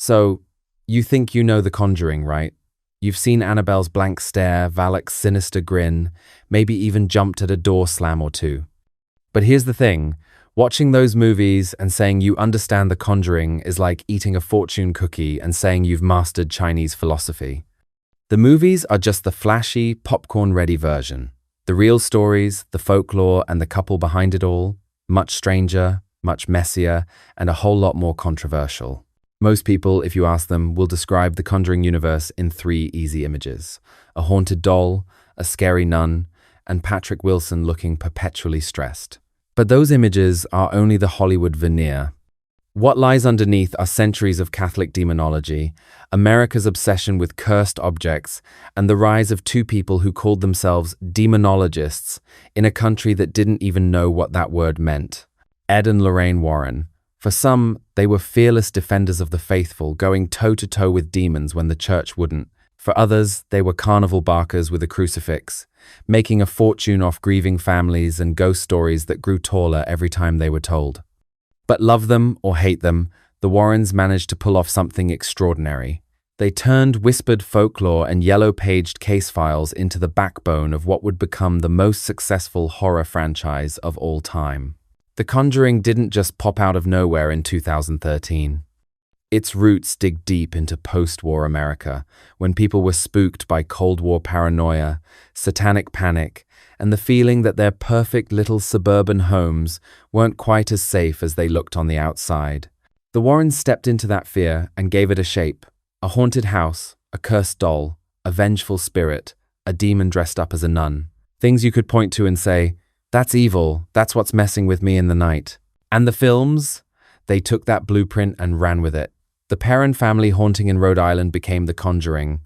So, you think you know The Conjuring, right? You've seen Annabelle's blank stare, Valak's sinister grin, maybe even jumped at a door slam or two. But here's the thing, watching those movies and saying you understand The Conjuring is like eating a fortune cookie and saying you've mastered Chinese philosophy. The movies are just the flashy, popcorn-ready version. The real stories, the folklore, and the couple behind it all, much stranger, much messier, and a whole lot more controversial. Most people, if you ask them, will describe the Conjuring universe in 3 easy images: a haunted doll, a scary nun, and Patrick Wilson looking perpetually stressed. But those images are only the Hollywood veneer. What lies underneath are centuries of Catholic demonology, America's obsession with cursed objects, and the rise of 2 people who called themselves demonologists in a country that didn't even know what that word meant. Ed and Lorraine Warren. For some, they were fearless defenders of the faithful, going toe-to-toe with demons when the church wouldn't. For others, they were carnival barkers with a crucifix, making a fortune off grieving families and ghost stories that grew taller every time they were told. But love them or hate them, the Warrens managed to pull off something extraordinary. They turned whispered folklore and yellow-paged case files into the backbone of what would become the most successful horror franchise of all time. The Conjuring didn't just pop out of nowhere in 2013. Its roots dig deep into post-war America, when people were spooked by Cold War paranoia, satanic panic, and the feeling that their perfect little suburban homes weren't quite as safe as they looked on the outside. The Warrens stepped into that fear and gave it a shape: a haunted house, a cursed doll, a vengeful spirit, a demon dressed up as a nun. Things you could point to and say, "That's evil, that's what's messing with me in the night." And the films? They took that blueprint and ran with it. The Perron family haunting in Rhode Island became The Conjuring.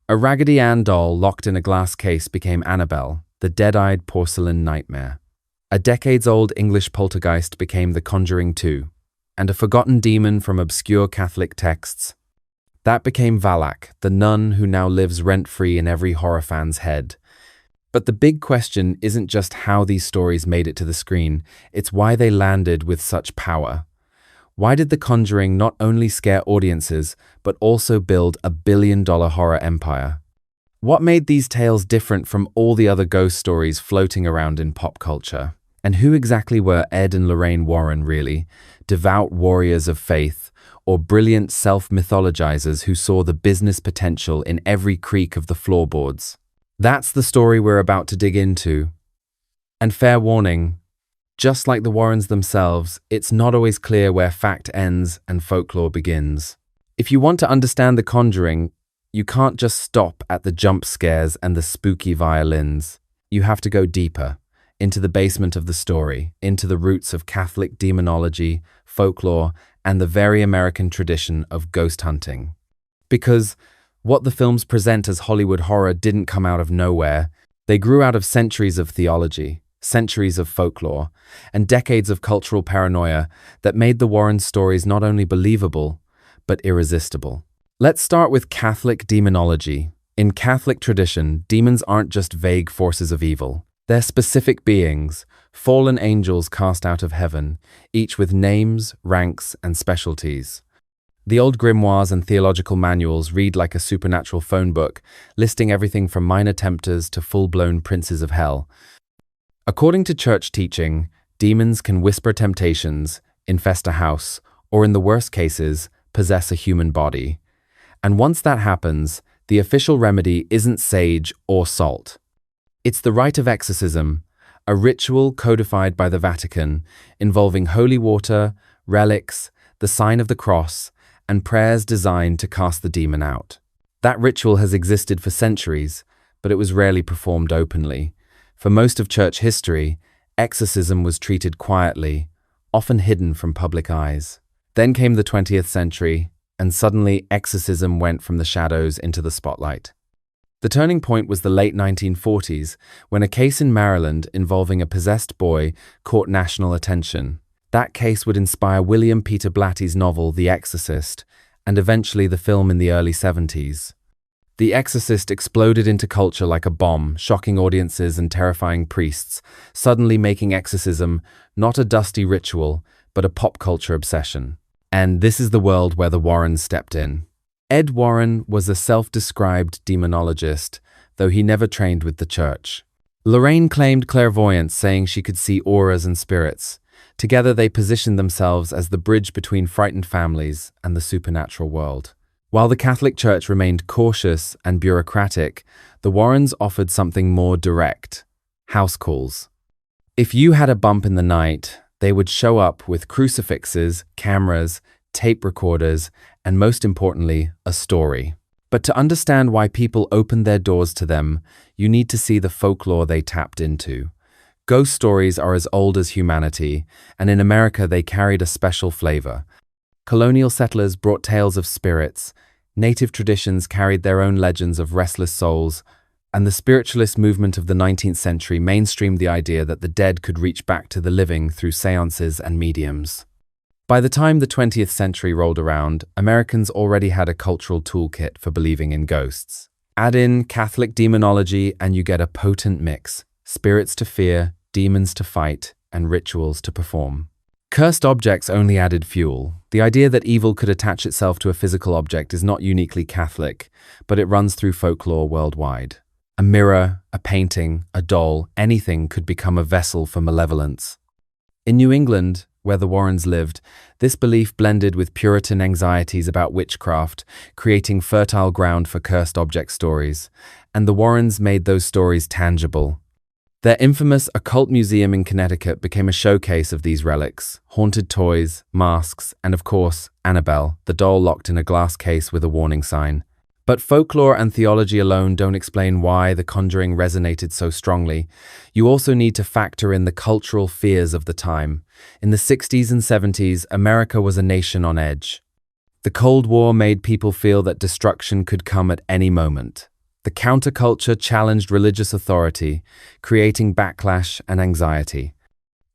A Raggedy Ann doll locked in a glass case became Annabelle, the dead-eyed porcelain nightmare. A decades-old English poltergeist became The Conjuring 2. And a forgotten demon from obscure Catholic texts, that became Valac, the nun who now lives rent-free in every horror fan's head. But the big question isn't just how these stories made it to the screen, it's why they landed with such power. Why did The Conjuring not only scare audiences, but also build a billion-dollar horror empire? What made these tales different from all the other ghost stories floating around in pop culture? And who exactly were Ed and Lorraine Warren really? Devout warriors of faith, or brilliant self-mythologizers who saw the business potential in every creak of the floorboards? That's the story we're about to dig into. And fair warning, just like the Warrens themselves, it's not always clear where fact ends and folklore begins. If you want to understand The Conjuring, you can't just stop at the jump scares and the spooky violins. You have to go deeper, into the basement of the story, into the roots of Catholic demonology, folklore, and the very American tradition of ghost hunting. Because what the films present as Hollywood horror didn't come out of nowhere. They grew out of centuries of theology, centuries of folklore, and decades of cultural paranoia that made the Warren stories not only believable, but irresistible. Let's start with Catholic demonology. In Catholic tradition, demons aren't just vague forces of evil. They're specific beings, fallen angels cast out of heaven, each with names, ranks, and specialties. The old grimoires and theological manuals read like a supernatural phone book, listing everything from minor tempters to full-blown princes of hell. According to church teaching, demons can whisper temptations, infest a house, or in the worst cases, possess a human body. And once that happens, the official remedy isn't sage or salt. It's the rite of exorcism, a ritual codified by the Vatican, involving holy water, relics, the sign of the cross, and prayers designed to cast the demon out. That ritual has existed for centuries, but it was rarely performed openly. For most of church history, exorcism was treated quietly, often hidden from public eyes. Then came the 20th century, and suddenly exorcism went from the shadows into the spotlight. The turning point was the late 1940s, when a case in Maryland involving a possessed boy caught national attention. That case would inspire William Peter Blatty's novel The Exorcist, and eventually the film in the early 70s. The Exorcist exploded into culture like a bomb, shocking audiences and terrifying priests, suddenly making exorcism not a dusty ritual, but a pop culture obsession. And this is the world where the Warrens stepped in. Ed Warren was a self-described demonologist, though he never trained with the church. Lorraine claimed clairvoyance, saying she could see auras and spirits. Together they positioned themselves as the bridge between frightened families and the supernatural world. While the Catholic Church remained cautious and bureaucratic, the Warrens offered something more direct: house calls. If you had a bump in the night, they would show up with crucifixes, cameras, tape recorders, and most importantly, a story. But to understand why people opened their doors to them, you need to see the folklore they tapped into. Ghost stories are as old as humanity, and in America they carried a special flavor. Colonial settlers brought tales of spirits, native traditions carried their own legends of restless souls, and the spiritualist movement of the 19th century mainstreamed the idea that the dead could reach back to the living through seances and mediums. By the time the 20th century rolled around, Americans already had a cultural toolkit for believing in ghosts. Add in Catholic demonology and you get a potent mix: spirits to fear, demons to fight, and rituals to perform. Cursed objects only added fuel. The idea that evil could attach itself to a physical object is not uniquely Catholic, but it runs through folklore worldwide. A mirror, a painting, a doll, anything could become a vessel for malevolence. In New England, where the Warrens lived, this belief blended with Puritan anxieties about witchcraft, creating fertile ground for cursed object stories, and the Warrens made those stories tangible. Their infamous occult museum in Connecticut became a showcase of these relics: haunted toys, masks, and of course, Annabelle, the doll locked in a glass case with a warning sign. But folklore and theology alone don't explain why The Conjuring resonated so strongly. You also need to factor in the cultural fears of the time. In the 60s and 70s, America was a nation on edge. The Cold War made people feel that destruction could come at any moment. The counterculture challenged religious authority, creating backlash and anxiety.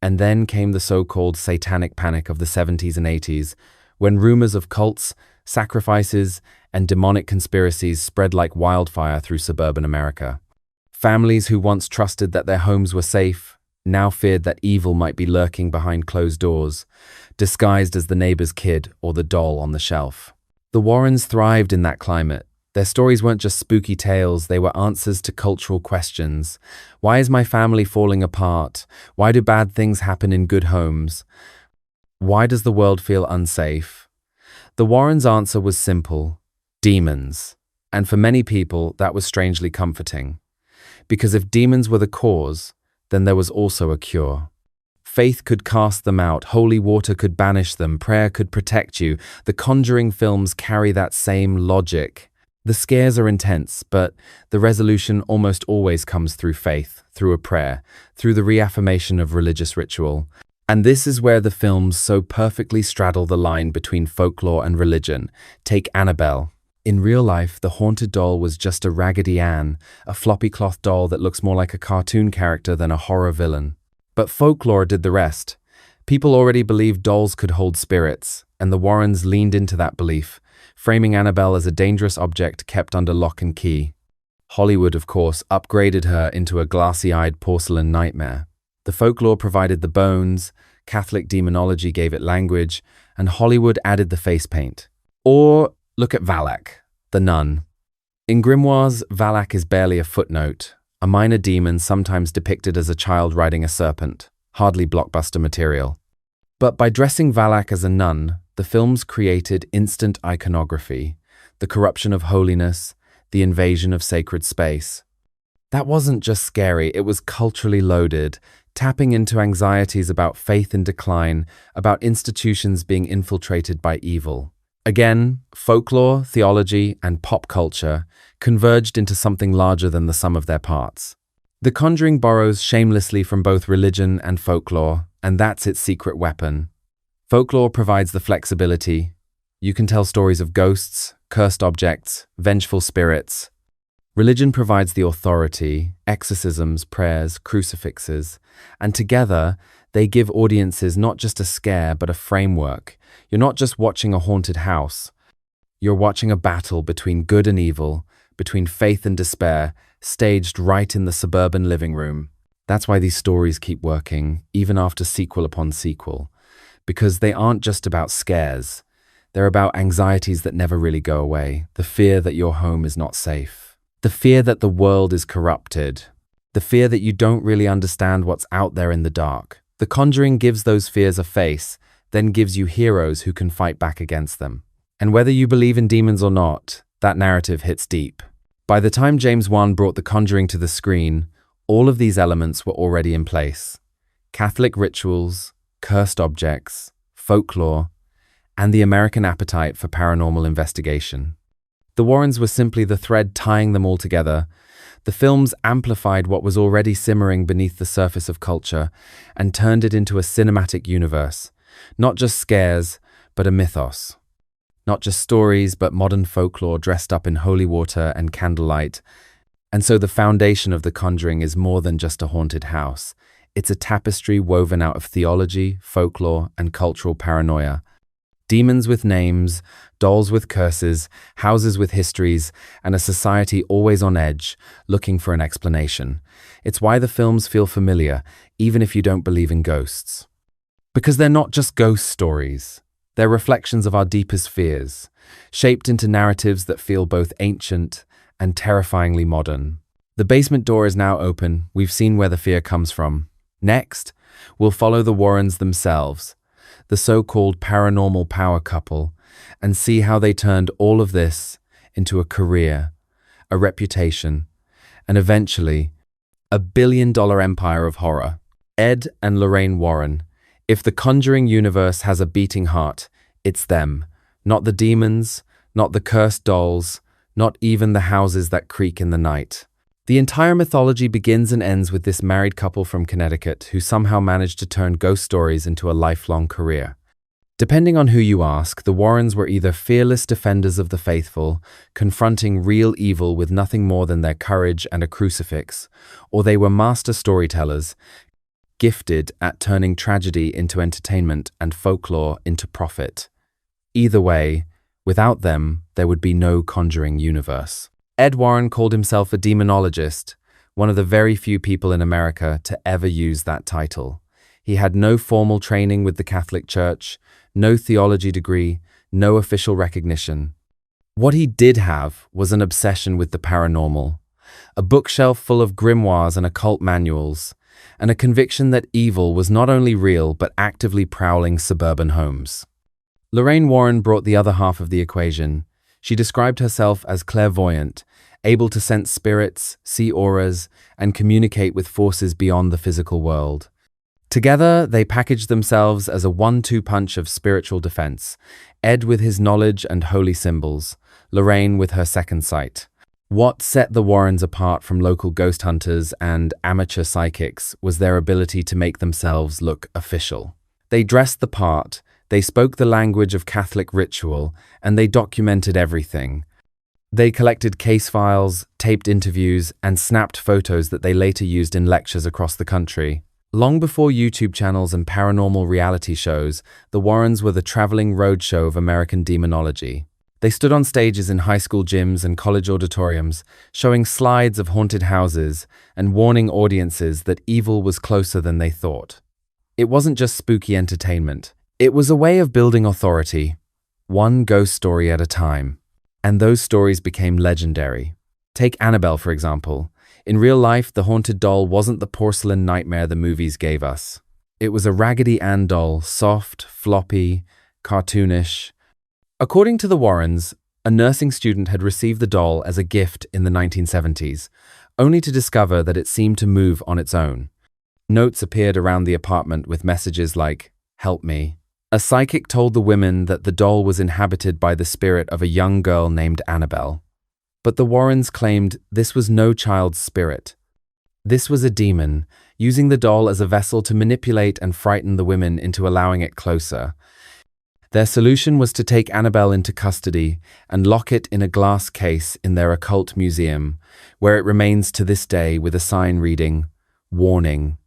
And then came the so-called satanic panic of the 70s and 80s, when rumors of cults, sacrifices, and demonic conspiracies spread like wildfire through suburban America. Families who once trusted that their homes were safe now feared that evil might be lurking behind closed doors, disguised as the neighbor's kid or the doll on the shelf. The Warrens thrived in that climate. Their stories weren't just spooky tales, they were answers to cultural questions. Why is my family falling apart? Why do bad things happen in good homes? Why does the world feel unsafe? The Warrens' answer was simple: demons. And for many people, that was strangely comforting. Because if demons were the cause, then there was also a cure. Faith could cast them out, holy water could banish them, prayer could protect you. The Conjuring films carry that same logic. The scares are intense, but the resolution almost always comes through faith, through a prayer, through the reaffirmation of religious ritual. And this is where the films so perfectly straddle the line between folklore and religion. Take Annabelle. In real life, the haunted doll was just a Raggedy Ann, a floppy cloth doll that looks more like a cartoon character than a horror villain. But folklore did the rest. People already believed dolls could hold spirits, and the Warrens leaned into that belief, framing Annabelle as a dangerous object kept under lock and key. Hollywood, of course, upgraded her into a glassy-eyed porcelain nightmare. The folklore provided the bones, Catholic demonology gave it language, and Hollywood added the face paint. Or look at Valak, the nun. In grimoires, Valac is barely a footnote, a minor demon sometimes depicted as a child riding a serpent, hardly blockbuster material. But by dressing Valac as a nun, the films created instant iconography, the corruption of holiness, the invasion of sacred space. That wasn't just scary, it was culturally loaded, tapping into anxieties about faith in decline, about institutions being infiltrated by evil. Again, folklore, theology, and pop culture converged into something larger than the sum of their parts. The Conjuring borrows shamelessly from both religion and folklore, and that's its secret weapon. Folklore provides the flexibility. You can tell stories of ghosts, cursed objects, vengeful spirits. Religion provides the authority, exorcisms, prayers, crucifixes, and together they give audiences not just a scare but a framework. You're not just watching a haunted house. You're watching a battle between good and evil, between faith and despair, staged right in the suburban living room. That's why these stories keep working, even after sequel upon sequel. Because they aren't just about scares, They're about anxieties that never really go away, the fear that your home is not safe, the fear that the world is corrupted, the fear that you don't really understand what's out there in the dark. The Conjuring gives those fears a face, then gives you heroes who can fight back against them. And whether you believe in demons or not, that narrative hits deep. By the time James Wan brought The Conjuring to the screen, all of these elements were already in place. Catholic rituals, cursed objects, folklore, and the American appetite for paranormal investigation. The Warrens were simply the thread tying them all together. The films amplified what was already simmering beneath the surface of culture and turned it into a cinematic universe. Not just scares, but a mythos. Not just stories, but modern folklore dressed up in holy water and candlelight. And so the foundation of The Conjuring is more than just a haunted house. It's a tapestry woven out of theology, folklore, and cultural paranoia. Demons with names, dolls with curses, houses with histories, and a society always on edge, looking for an explanation. It's why the films feel familiar, even if you don't believe in ghosts. Because they're not just ghost stories. They're reflections of our deepest fears, shaped into narratives that feel both ancient and terrifyingly modern. The basement door is now open. We've seen where the fear comes from. Next, we'll follow the Warrens themselves, the so-called paranormal power couple, and see how they turned all of this into a career, a reputation, and eventually, a billion-dollar empire of horror. Ed and Lorraine Warren. If the Conjuring universe has a beating heart, it's them. Not the demons, not the cursed dolls, not even the houses that creak in the night. The entire mythology begins and ends with this married couple from Connecticut who somehow managed to turn ghost stories into a lifelong career. Depending on who you ask, the Warrens were either fearless defenders of the faithful, confronting real evil with nothing more than their courage and a crucifix, or they were master storytellers, gifted at turning tragedy into entertainment and folklore into profit. Either way, without them, there would be no Conjuring universe. Ed Warren called himself a demonologist, one of the very few people in America to ever use that title. He had no formal training with the Catholic Church, no theology degree, no official recognition. What he did have was an obsession with the paranormal, a bookshelf full of grimoires and occult manuals, and a conviction that evil was not only real but actively prowling suburban homes. Lorraine Warren brought the other half of the equation. She described herself as clairvoyant, able to sense spirits, see auras, and communicate with forces beyond the physical world. Together, they packaged themselves as a 1-2 punch of spiritual defense, Ed with his knowledge and holy symbols, Lorraine with her second sight. What set the Warrens apart from local ghost hunters and amateur psychics was their ability to make themselves look official. They dressed the part, they spoke the language of Catholic ritual, and they documented everything. They collected case files, taped interviews, and snapped photos that they later used in lectures across the country. Long before YouTube channels and paranormal reality shows, the Warrens were the traveling roadshow of American demonology. They stood on stages in high school gyms and college auditoriums, showing slides of haunted houses and warning audiences that evil was closer than they thought. It wasn't just spooky entertainment. It was a way of building authority, one ghost story at a time. And those stories became legendary. Take Annabelle, for example. In real life, the haunted doll wasn't the porcelain nightmare the movies gave us. It was a Raggedy Ann doll, soft, floppy, cartoonish. According to the Warrens, a nursing student had received the doll as a gift in the 1970s, only to discover that it seemed to move on its own. Notes appeared around the apartment with messages like, "Help me." A psychic told the women that the doll was inhabited by the spirit of a young girl named Annabelle. But the Warrens claimed this was no child's spirit. This was a demon, using the doll as a vessel to manipulate and frighten the women into allowing it closer. Their solution was to take Annabelle into custody and lock it in a glass case in their occult museum, where it remains to this day with a sign reading, "Warning,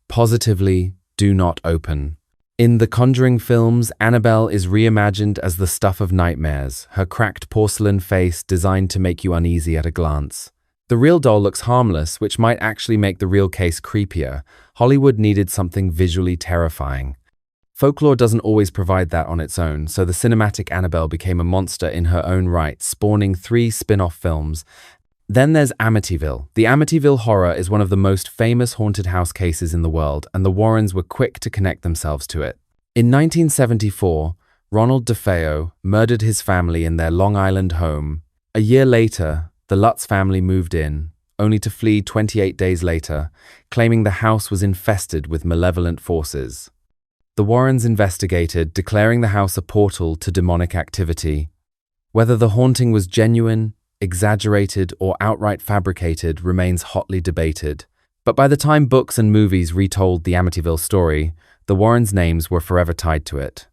positively do not open." In the Conjuring films, Annabelle is reimagined as the stuff of nightmares, her cracked porcelain face designed to make you uneasy at a glance. The real doll looks harmless, which might actually make the real case creepier. Hollywood needed something visually terrifying. Folklore doesn't always provide that on its own, so the cinematic Annabelle became a monster in her own right, spawning 3 spin-off films. Then there's Amityville. The Amityville horror is one of the most famous haunted house cases in the world, and the Warrens were quick to connect themselves to it. In 1974, Ronald DeFeo murdered his family in their Long Island home. A year later, the Lutz family moved in, only to flee 28 days later, claiming the house was infested with malevolent forces. The Warrens investigated, declaring the house a portal to demonic activity. Whether the haunting was genuine, exaggerated, or outright fabricated remains hotly debated. But by the time books and movies retold the Amityville story, the Warrens' names were forever tied to it.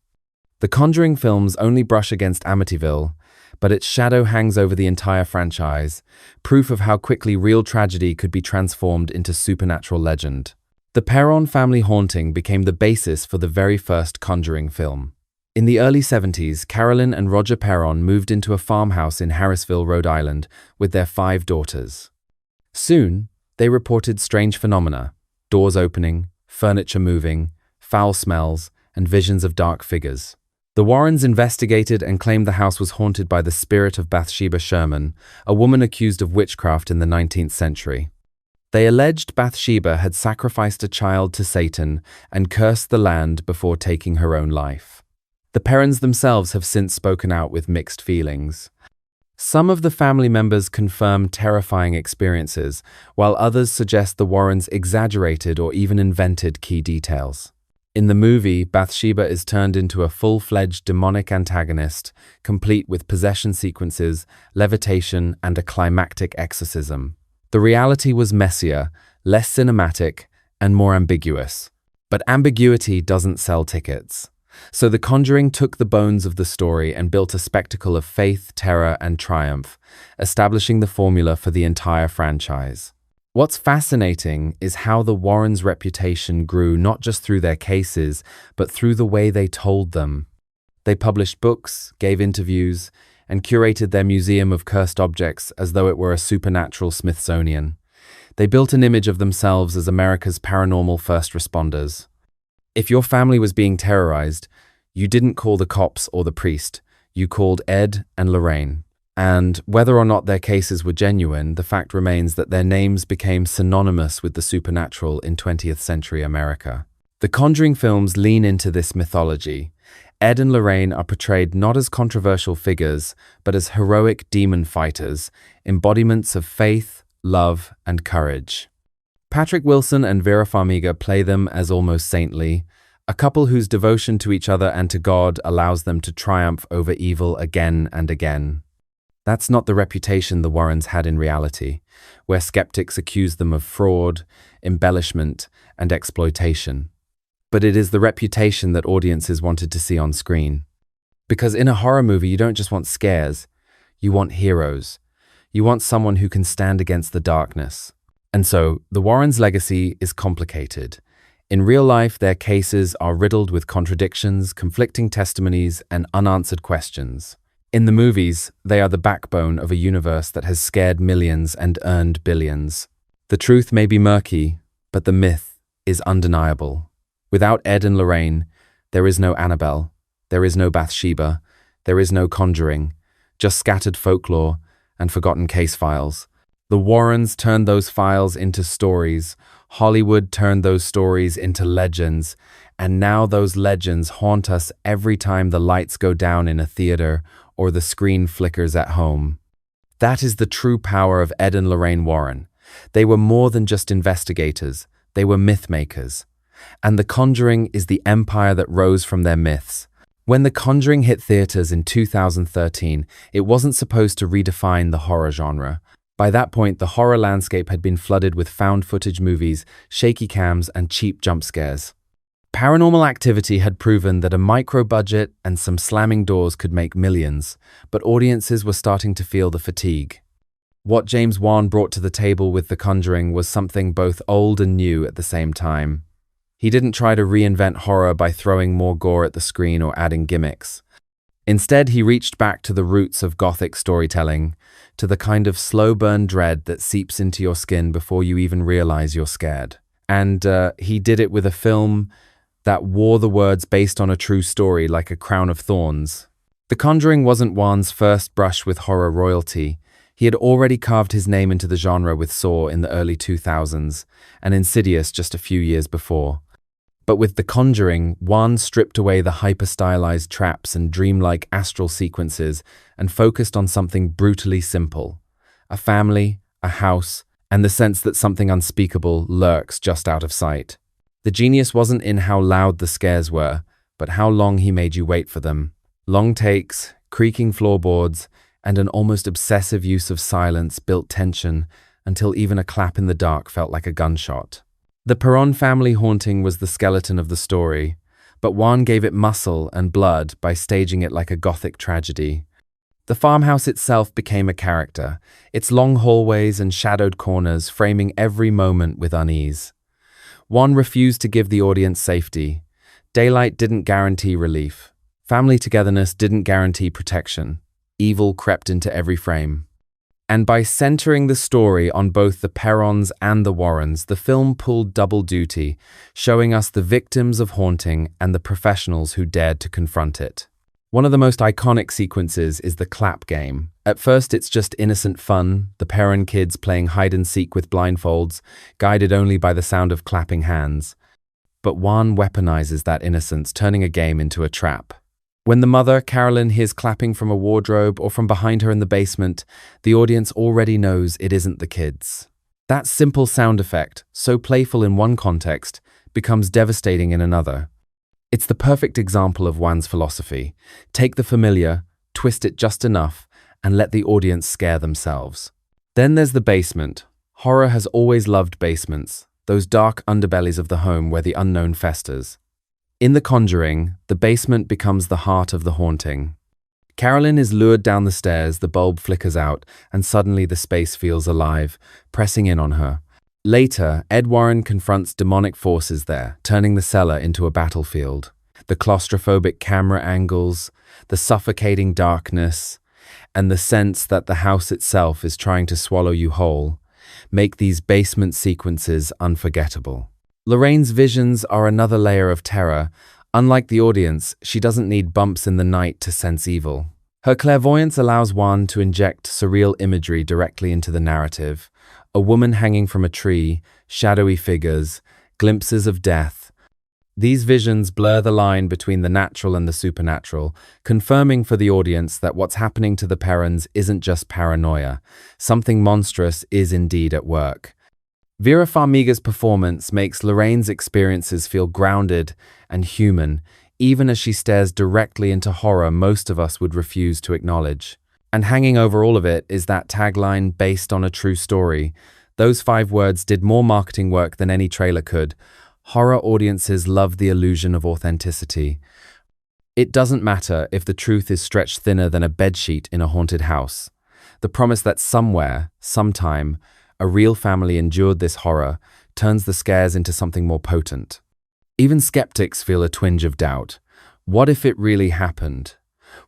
The Conjuring films only brush against Amityville, but its shadow hangs over the entire franchise, proof of how quickly real tragedy could be transformed into supernatural legend. The Perron family haunting became the basis for the very first Conjuring film. In the early 70s, Carolyn and Roger Perron moved into a farmhouse in Harrisville, Rhode Island, with their 5 daughters. Soon, they reported strange phenomena: doors opening, furniture moving, foul smells, and visions of dark figures. The Warrens investigated and claimed the house was haunted by the spirit of Bathsheba Sherman, a woman accused of witchcraft in the 19th century. They alleged Bathsheba had sacrificed a child to Satan and cursed the land before taking her own life. The Perrons themselves have since spoken out with mixed feelings. Some of the family members confirm terrifying experiences, while others suggest the Warrens exaggerated or even invented key details. In the movie, Bathsheba is turned into a full-fledged demonic antagonist, complete with possession sequences, levitation, and a climactic exorcism. The reality was messier, less cinematic, and more ambiguous. But ambiguity doesn't sell tickets. So The Conjuring took the bones of the story and built a spectacle of faith, terror, and triumph, establishing the formula for the entire franchise. What's fascinating is how the Warrens' reputation grew not just through their cases, but through the way they told them. They published books, gave interviews, and curated their museum of cursed objects as though it were a supernatural Smithsonian. They built an image of themselves as America's paranormal first responders. If your family was being terrorized, you didn't call the cops or the priest, you called Ed and Lorraine. And whether or not their cases were genuine, the fact remains that their names became synonymous with the supernatural in 20th century America. The Conjuring films lean into this mythology. Ed and Lorraine are portrayed not as controversial figures, but as heroic demon fighters, embodiments of faith, love, and courage. Patrick Wilson and Vera Farmiga play them as almost saintly, a couple whose devotion to each other and to God allows them to triumph over evil again and again. That's not the reputation the Warrens had in reality, where skeptics accused them of fraud, embellishment, and exploitation. But it is the reputation that audiences wanted to see on screen. Because in a horror movie, you don't just want scares, you want heroes. You want someone who can stand against the darkness. And so, the Warrens' legacy is complicated. In real life, their cases are riddled with contradictions, conflicting testimonies, and unanswered questions. In the movies, they are the backbone of a universe that has scared millions and earned billions. The truth may be murky, but the myth is undeniable. Without Ed and Lorraine, there is no Annabelle, there is no Bathsheba, there is no Conjuring, just scattered folklore and forgotten case files. The Warrens turned those files into stories, Hollywood turned those stories into legends, and now those legends haunt us every time the lights go down in a theater or the screen flickers at home. That is the true power of Ed and Lorraine Warren. They were more than just investigators, they were mythmakers. And The Conjuring is the empire that rose from their myths. When The Conjuring hit theaters in 2013, it wasn't supposed to redefine the horror genre. By that point, the horror landscape had been flooded with found footage movies, shaky cams, and cheap jump scares. Paranormal Activity had proven that a micro-budget and some slamming doors could make millions, but audiences were starting to feel the fatigue. What James Wan brought to the table with The Conjuring was something both old and new at the same time. He didn't try to reinvent horror by throwing more gore at the screen or adding gimmicks. Instead, he reached back to the roots of Gothic storytelling, to the kind of slow-burn dread that seeps into your skin before you even realize you're scared. And he did it with a film that wore the words based on a true story like a crown of thorns. The Conjuring wasn't Wan's first brush with horror royalty. He had already carved his name into the genre with Saw in the early 2000s, and Insidious just a few years before. But with The Conjuring, Wan stripped away the hyper-stylized traps and dreamlike astral sequences and focused on something brutally simple. A family, a house, and the sense that something unspeakable lurks just out of sight. The genius wasn't in how loud the scares were, but how long he made you wait for them. Long takes, creaking floorboards, and an almost obsessive use of silence built tension until even a clap in the dark felt like a gunshot. The Perron family haunting was the skeleton of the story, but Wan gave it muscle and blood by staging it like a gothic tragedy. The farmhouse itself became a character, its long hallways and shadowed corners framing every moment with unease. Wan refused to give the audience safety. Daylight didn't guarantee relief. Family togetherness didn't guarantee protection. Evil crept into every frame. And by centering the story on both the Perrons and the Warrens, the film pulled double duty, showing us the victims of haunting and the professionals who dared to confront it. One of the most iconic sequences is the clap game. At first, it's just innocent fun, the Perron kids playing hide-and-seek with blindfolds, guided only by the sound of clapping hands. But Wan weaponizes that innocence, turning a game into a trap. When the mother, Carolyn, hears clapping from a wardrobe or from behind her in the basement, the audience already knows it isn't the kids. That simple sound effect, so playful in one context, becomes devastating in another. It's the perfect example of Wan's philosophy. Take the familiar, twist it just enough, and let the audience scare themselves. Then there's the basement. Horror has always loved basements, those dark underbellies of the home where the unknown festers. In The Conjuring, the basement becomes the heart of the haunting. Carolyn is lured down the stairs, the bulb flickers out, and suddenly the space feels alive, pressing in on her. Later, Ed Warren confronts demonic forces there, turning the cellar into a battlefield. The claustrophobic camera angles, the suffocating darkness, and the sense that the house itself is trying to swallow you whole make these basement sequences unforgettable. Lorraine's visions are another layer of terror. Unlike the audience, she doesn't need bumps in the night to sense evil. Her clairvoyance allows Wan to inject surreal imagery directly into the narrative. A woman hanging from a tree, shadowy figures, glimpses of death. These visions blur the line between the natural and the supernatural, confirming for the audience that what's happening to the Perrons isn't just paranoia. Something monstrous is indeed at work. Vera Farmiga's performance makes Lorraine's experiences feel grounded and human, even as she stares directly into horror most of us would refuse to acknowledge. And hanging over all of it is that tagline, based on a true story. Those 5 words did more marketing work than any trailer could. Horror audiences love the illusion of authenticity. It doesn't matter if the truth is stretched thinner than a bedsheet in a haunted house. The promise that somewhere, sometime, a real family endured this horror turns the scares into something more potent. Even skeptics feel a twinge of doubt. What if it really happened?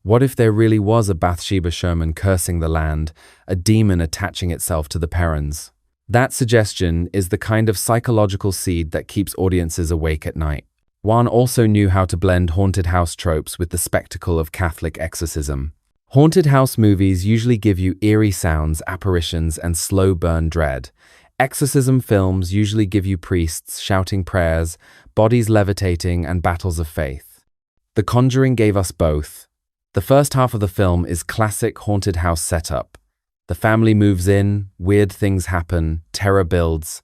What if there really was a Bathsheba Sherman cursing the land, a demon attaching itself to the Perrons? That suggestion is the kind of psychological seed that keeps audiences awake at night. Wan also knew how to blend haunted house tropes with the spectacle of Catholic exorcism. Haunted house movies usually give you eerie sounds, apparitions, and slow burn dread. Exorcism films usually give you priests shouting prayers, bodies levitating, and battles of faith. The Conjuring gave us both. The first half of the film is classic haunted house setup. The family moves in, weird things happen, terror builds.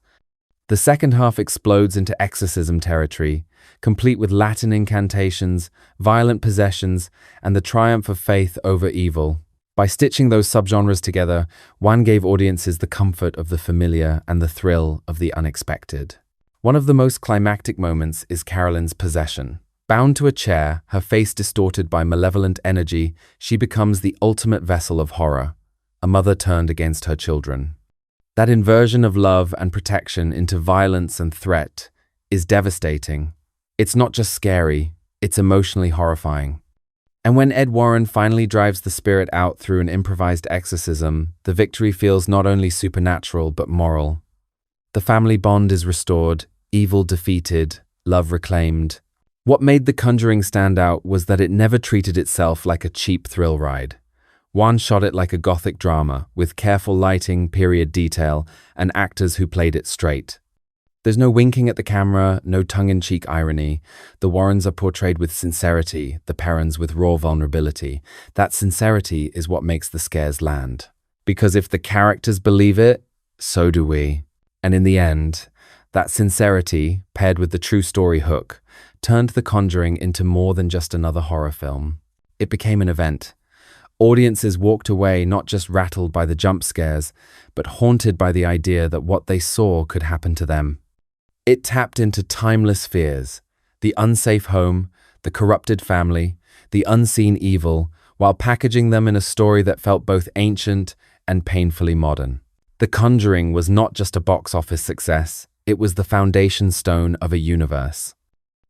The second half explodes into exorcism territory, complete with Latin incantations, violent possessions, and the triumph of faith over evil. By stitching those subgenres together, Wan gave audiences the comfort of the familiar and the thrill of the unexpected. One of the most climactic moments is Carolyn's possession. Bound to a chair, her face distorted by malevolent energy, she becomes the ultimate vessel of horror, a mother turned against her children. That inversion of love and protection into violence and threat is devastating. It's not just scary, it's emotionally horrifying. And when Ed Warren finally drives the spirit out through an improvised exorcism, the victory feels not only supernatural but moral. The family bond is restored, evil defeated, love reclaimed. What made The Conjuring stand out was that it never treated itself like a cheap thrill ride. Warren shot it like a gothic drama, with careful lighting, period detail, and actors who played it straight. There's no winking at the camera, no tongue-in-cheek irony. The Warrens are portrayed with sincerity, the Perrons with raw vulnerability. That sincerity is what makes the scares land. Because if the characters believe it, so do we. And in the end, that sincerity, paired with the true story hook, turned The Conjuring into more than just another horror film. It became an event. Audiences walked away not just rattled by the jump scares, but haunted by the idea that what they saw could happen to them. It tapped into timeless fears, the unsafe home, the corrupted family, the unseen evil, while packaging them in a story that felt both ancient and painfully modern. The Conjuring was not just a box office success, it was the foundation stone of a universe.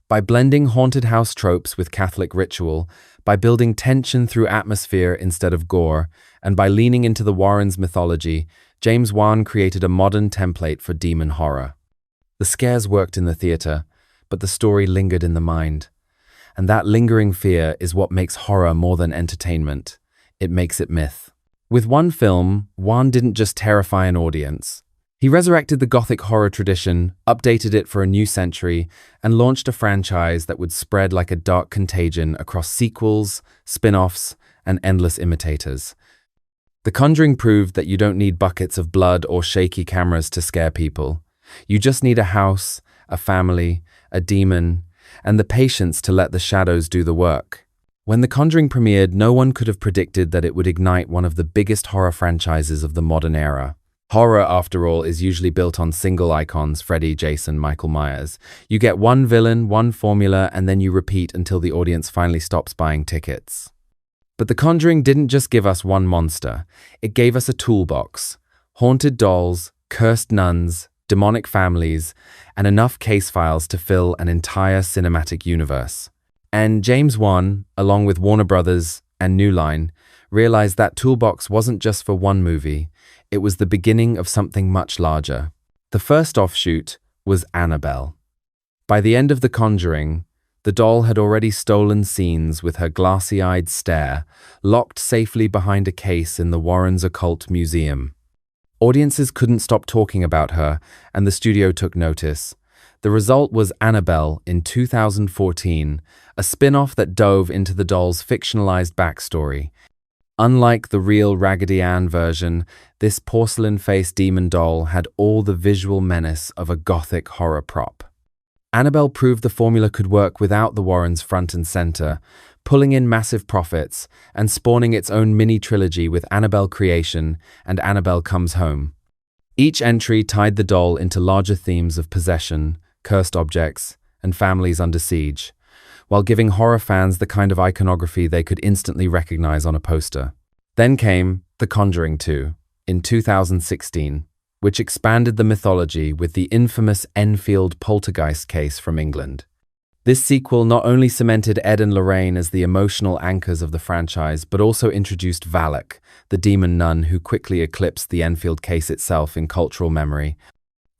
By blending haunted house tropes with Catholic ritual, by building tension through atmosphere instead of gore, and by leaning into the Warrens' mythology, James Wan created a modern template for demon horror. The scares worked in the theater, but the story lingered in the mind. And that lingering fear is what makes horror more than entertainment. It makes it myth. With one film, Wan didn't just terrify an audience. He resurrected the Gothic horror tradition, updated it for a new century, and launched a franchise that would spread like a dark contagion across sequels, spin-offs, and endless imitators. The Conjuring proved that you don't need buckets of blood or shaky cameras to scare people. You just need a house, a family, a demon, and the patience to let the shadows do the work. When The Conjuring premiered, no one could have predicted that it would ignite one of the biggest horror franchises of the modern era. Horror, after all, is usually built on single icons: Freddy, Jason, Michael Myers. You get one villain, one formula, and then you repeat until the audience finally stops buying tickets. But The Conjuring didn't just give us one monster. It gave us a toolbox: haunted dolls, cursed nuns, demonic families, and enough case files to fill an entire cinematic universe. And James Wan, along with Warner Brothers and New Line, realized that toolbox wasn't just for one movie. It was the beginning of something much larger. The first offshoot was Annabelle. By the end of The Conjuring, the doll had already stolen scenes with her glassy-eyed stare, locked safely behind a case in the Warrens' occult museum. Audiences couldn't stop talking about her, and the studio took notice. The result was Annabelle in 2014, a spin-off that dove into the doll's fictionalized backstory. Unlike the real Raggedy Ann version, this porcelain-faced demon doll had all the visual menace of a gothic horror prop. Annabelle proved the formula could work without the Warrens front and center, pulling in massive profits and spawning its own mini-trilogy with Annabelle Creation and Annabelle Comes Home. Each entry tied the doll into larger themes of possession, cursed objects, and families under siege, while giving horror fans the kind of iconography they could instantly recognize on a poster. Then came The Conjuring 2 in 2016, which expanded the mythology with the infamous Enfield poltergeist case from England. This sequel not only cemented Ed and Lorraine as the emotional anchors of the franchise, but also introduced Valak, the demon nun who quickly eclipsed the Enfield case itself in cultural memory.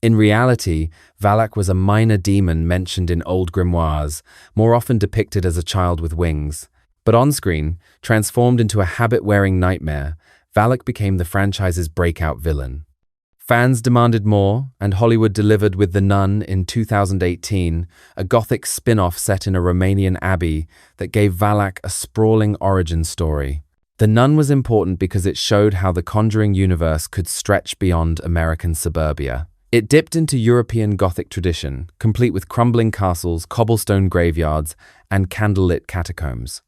In reality, Valac was a minor demon mentioned in old grimoires, more often depicted as a child with wings. But on-screen, transformed into a habit-wearing nightmare, Valac became the franchise's breakout villain. Fans demanded more, and Hollywood delivered with The Nun in 2018, a gothic spin-off set in a Romanian abbey that gave Valac a sprawling origin story. The Nun was important because it showed how the Conjuring universe could stretch beyond American suburbia. It dipped into European Gothic tradition, complete with crumbling castles, cobblestone graveyards, and candlelit catacombs.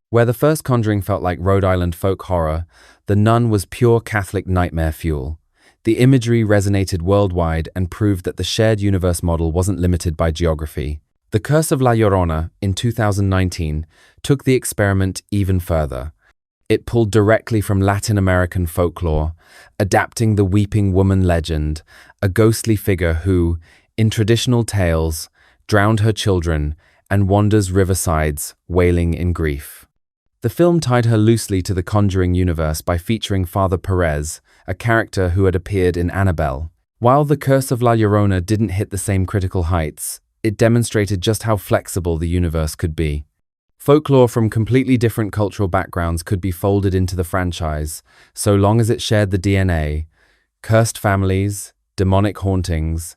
Where the first Conjuring felt like Rhode Island folk horror, The Nun was pure Catholic nightmare fuel. The imagery resonated worldwide and proved that the shared universe model wasn't limited by geography. The Curse of La Llorona in 2019 took the experiment even further. It pulled directly from Latin American folklore, adapting the weeping woman legend, a ghostly figure who, in traditional tales, drowned her children and wanders riversides, wailing in grief. The film tied her loosely to the Conjuring universe by featuring Father Perez, a character who had appeared in Annabelle. While The Curse of La Llorona didn't hit the same critical heights, it demonstrated just how flexible the universe could be. Folklore from completely different cultural backgrounds could be folded into the franchise, so long as it shared the DNA, cursed families, demonic hauntings,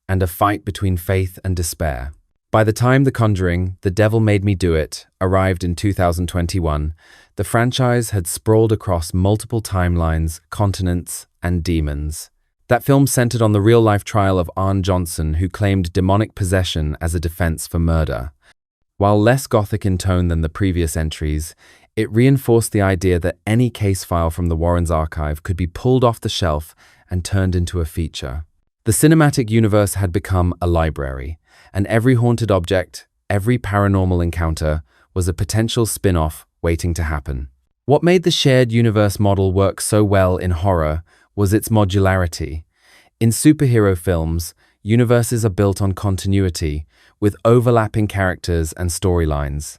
and a fight between faith and despair. By the time The Conjuring, The Devil Made Me Do It arrived in 2021, the franchise had sprawled across multiple timelines, continents, and demons. That film centered on the real-life trial of Arne Johnson, who claimed demonic possession as a defense for murder. While less gothic in tone than the previous entries, it reinforced the idea that any case file from the Warrens' archive could be pulled off the shelf and turned into a feature. The cinematic universe had become a library, and every haunted object, every paranormal encounter, was a potential spin-off waiting to happen. What made the shared universe model work so well in horror was its modularity. In superhero films, universes are built on continuity, with overlapping characters and storylines.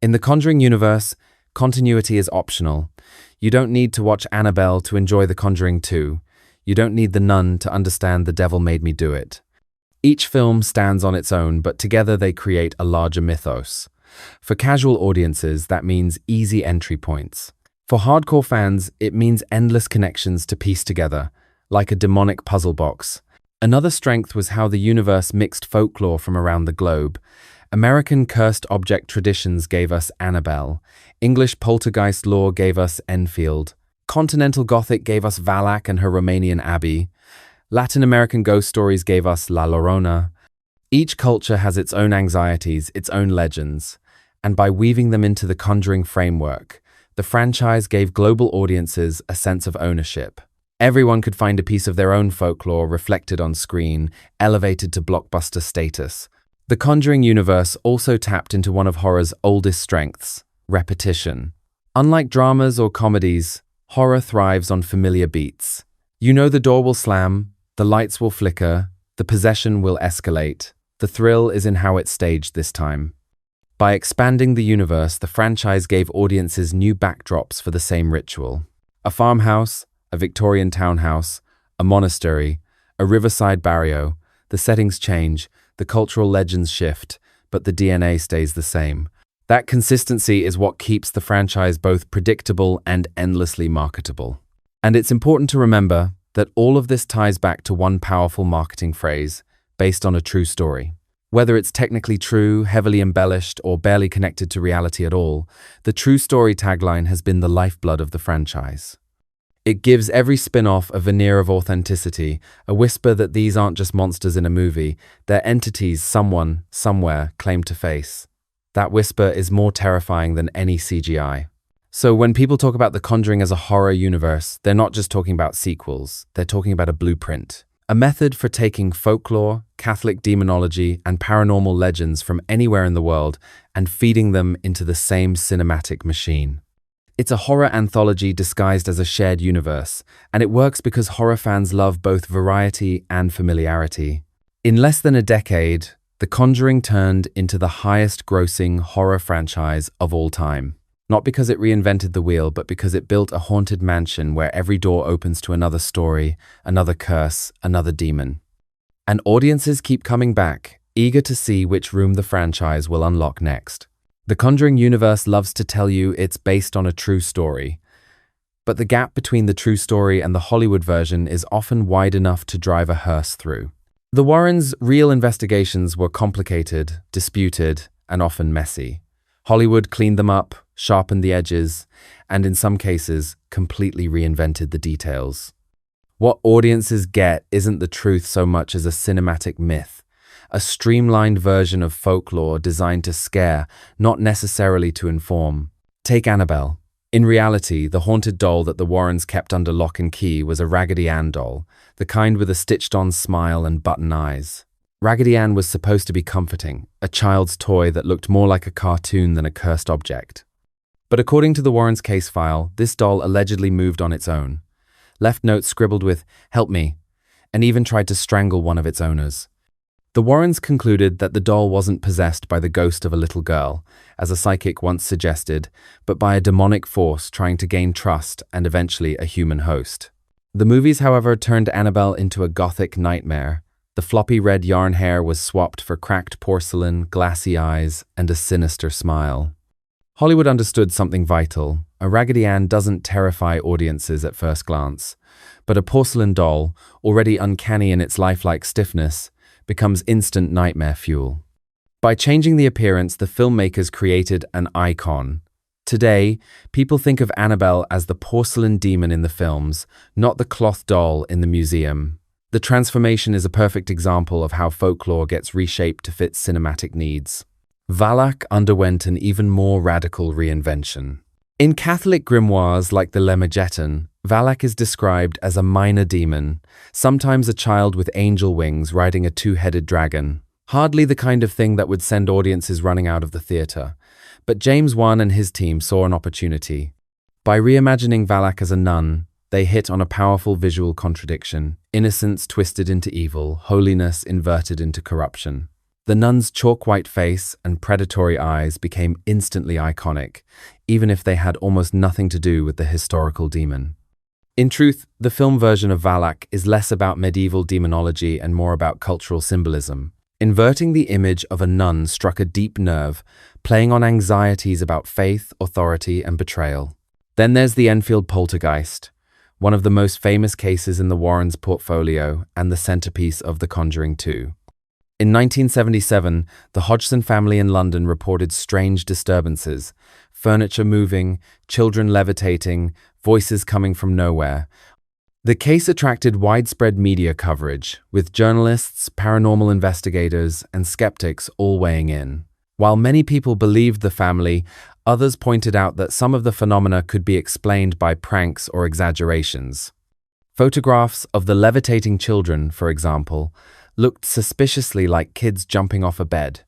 In the Conjuring universe, continuity is optional. You don't need to watch Annabelle to enjoy The Conjuring 2. You don't need The Nun to understand The Devil Made Me Do It. Each film stands on its own, but together they create a larger mythos. For casual audiences, that means easy entry points. For hardcore fans, it means endless connections to piece together, like a demonic puzzle box. Another strength was how the universe mixed folklore from around the globe. American cursed object traditions gave us Annabelle. English poltergeist lore gave us Enfield. Continental Gothic gave us Valac and her Romanian abbey. Latin American ghost stories gave us La Llorona. Each culture has its own anxieties, its own legends, and by weaving them into the Conjuring framework, the franchise gave global audiences a sense of ownership. Everyone could find a piece of their own folklore reflected on screen, elevated to blockbuster status. The Conjuring universe also tapped into one of horror's oldest strengths: repetition. Unlike dramas or comedies, horror thrives on familiar beats. You know the door will slam, the lights will flicker, the possession will escalate. The thrill is in how it's staged this time. By expanding the universe, the franchise gave audiences new backdrops for the same ritual. A farmhouse, a Victorian townhouse, a monastery, a riverside barrio. The settings change, the cultural legends shift, but the DNA stays the same. That consistency is what keeps the franchise both predictable and endlessly marketable. And it's important to remember that all of this ties back to one powerful marketing phrase, based on a true story. Whether it's technically true, heavily embellished, or barely connected to reality at all, the true story tagline has been the lifeblood of the franchise. It gives every spin-off a veneer of authenticity, a whisper that these aren't just monsters in a movie, they're entities someone, somewhere, claimed to face. That whisper is more terrifying than any CGI. So when people talk about The Conjuring as a horror universe, they're not just talking about sequels, they're talking about a blueprint. A method for taking folklore, Catholic demonology, and paranormal legends from anywhere in the world and feeding them into the same cinematic machine. It's a horror anthology disguised as a shared universe, and it works because horror fans love both variety and familiarity. In less than a decade, The Conjuring turned into the highest-grossing horror franchise of all time. Not because it reinvented the wheel, but because it built a haunted mansion where every door opens to another story, another curse, another demon. And audiences keep coming back, eager to see which room the franchise will unlock next. The Conjuring universe loves to tell you it's based on a true story. But the gap between the true story and the Hollywood version is often wide enough to drive a hearse through. The Warrens' real investigations were complicated, disputed, and often messy. Hollywood cleaned them up, sharpened the edges, and in some cases, completely reinvented the details. What audiences get isn't the truth so much as a cinematic myth, a streamlined version of folklore designed to scare, not necessarily to inform. Take Annabelle. In reality, the haunted doll that the Warrens kept under lock and key was a Raggedy Ann doll, the kind with a stitched-on smile and button eyes. Raggedy Ann was supposed to be comforting, a child's toy that looked more like a cartoon than a cursed object. But according to the Warrens' case file, this doll allegedly moved on its own, left notes scribbled with, "Help me," and even tried to strangle one of its owners. The Warrens concluded that the doll wasn't possessed by the ghost of a little girl, as a psychic once suggested, but by a demonic force trying to gain trust and eventually a human host. The movies, however, turned Annabelle into a gothic nightmare, The floppy red yarn hair was swapped for cracked porcelain, glassy eyes, and a sinister smile. Hollywood understood something vital. A Raggedy Ann doesn't terrify audiences at first glance, but a porcelain doll, already uncanny in its lifelike stiffness, becomes instant nightmare fuel. By changing the appearance, the filmmakers created an icon. Today, people think of Annabelle as the porcelain demon in the films, not the cloth doll in the museum. The transformation is a perfect example of how folklore gets reshaped to fit cinematic needs. Valak underwent an even more radical reinvention. In Catholic grimoires like the Lemegeton, Valak is described as a minor demon, sometimes a child with angel wings riding a two-headed dragon. Hardly the kind of thing that would send audiences running out of the theater. But James Wan and his team saw an opportunity. By reimagining Valak as a nun, they hit on a powerful visual contradiction: innocence twisted into evil, holiness inverted into corruption. The nun's chalk-white face and predatory eyes became instantly iconic, even if they had almost nothing to do with the historical demon. In truth, the film version of Valak is less about medieval demonology and more about cultural symbolism. Inverting the image of a nun struck a deep nerve, playing on anxieties about faith, authority, and betrayal. Then there's the Enfield poltergeist, one of the most famous cases in the Warrens' portfolio and the centerpiece of The Conjuring 2. In 1977, the Hodgson family in London reported strange disturbances: furniture moving, children levitating, voices coming from nowhere. The case attracted widespread media coverage, with journalists, paranormal investigators, and skeptics all weighing in. While many people believed the family, others pointed out that some of the phenomena could be explained by pranks or exaggerations. Photographs of the levitating children, for example, looked suspiciously like kids jumping off a bed.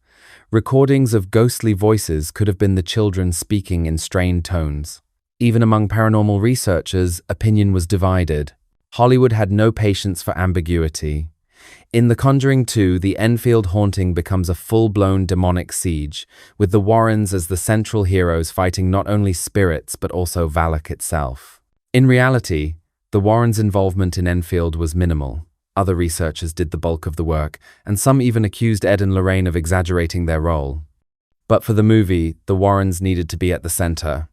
Recordings of ghostly voices could have been the children speaking in strained tones. Even among paranormal researchers, opinion was divided. Hollywood had no patience for ambiguity. In The Conjuring 2, the Enfield haunting becomes a full-blown demonic siege, with the Warrens as the central heroes fighting not only spirits but also Valac itself. In reality, the Warrens' involvement in Enfield was minimal. Other researchers did the bulk of the work, and some even accused Ed and Lorraine of exaggerating their role. But for the movie, the Warrens needed to be at the center.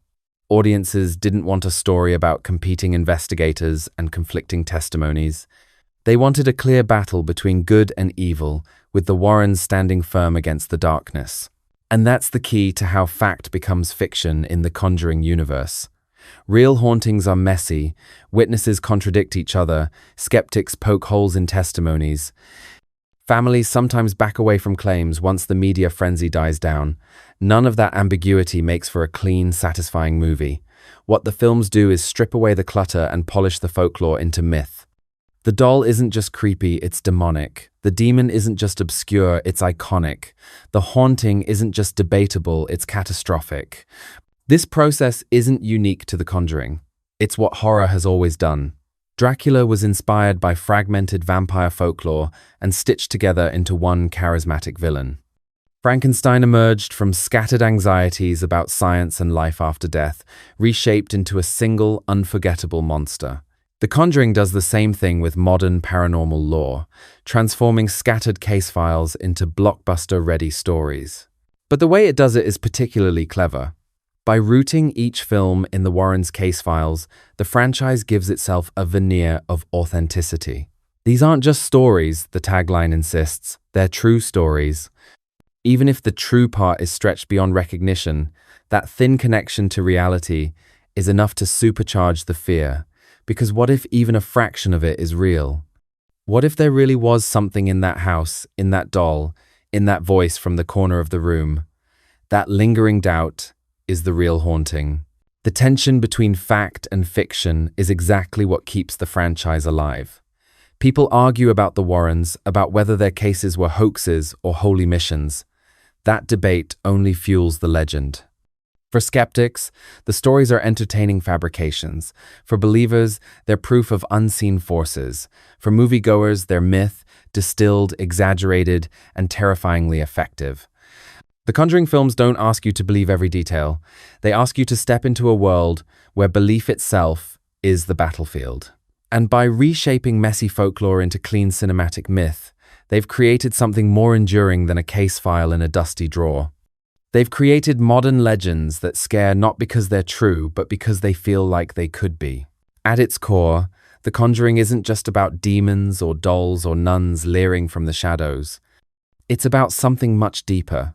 Audiences didn't want a story about competing investigators and conflicting testimonies. They wanted a clear battle between good and evil, with the Warrens standing firm against the darkness. And that's the key to how fact becomes fiction in the Conjuring universe. Real hauntings are messy, witnesses contradict each other, skeptics poke holes in testimonies. Families sometimes back away from claims once the media frenzy dies down. None of that ambiguity makes for a clean, satisfying movie. What the films do is strip away the clutter and polish the folklore into myth. The doll isn't just creepy, it's demonic. The demon isn't just obscure, it's iconic. The haunting isn't just debatable, it's catastrophic. This process isn't unique to The Conjuring. It's what horror has always done. Dracula was inspired by fragmented vampire folklore and stitched together into one charismatic villain. Frankenstein emerged from scattered anxieties about science and life after death, reshaped into a single, unforgettable monster. The Conjuring does the same thing with modern paranormal lore, transforming scattered case files into blockbuster-ready stories. But the way it does it is particularly clever. By rooting each film in the Warrens' case files, the franchise gives itself a veneer of authenticity. These aren't just stories, the tagline insists, they're true stories. Even if the true part is stretched beyond recognition, that thin connection to reality is enough to supercharge the fear. Because what if even a fraction of it is real? What if there really was something in that house, in that doll, in that voice from the corner of the room? That lingering doubt is the real haunting. The tension between fact and fiction is exactly what keeps the franchise alive. People argue about the Warrens, about whether their cases were hoaxes or holy missions. That debate only fuels the legend. For skeptics, the stories are entertaining fabrications. For believers, they're proof of unseen forces. For moviegoers, they're myth, distilled, exaggerated, and terrifyingly effective. The Conjuring films don't ask you to believe every detail. They ask you to step into a world where belief itself is the battlefield. And by reshaping messy folklore into clean cinematic myth, They've created something more enduring than a case file in a dusty drawer. They've created modern legends that scare not because they're true, but because they feel like they could be. At its core, The Conjuring isn't just about demons or dolls or nuns leering from the shadows. It's about something much deeper.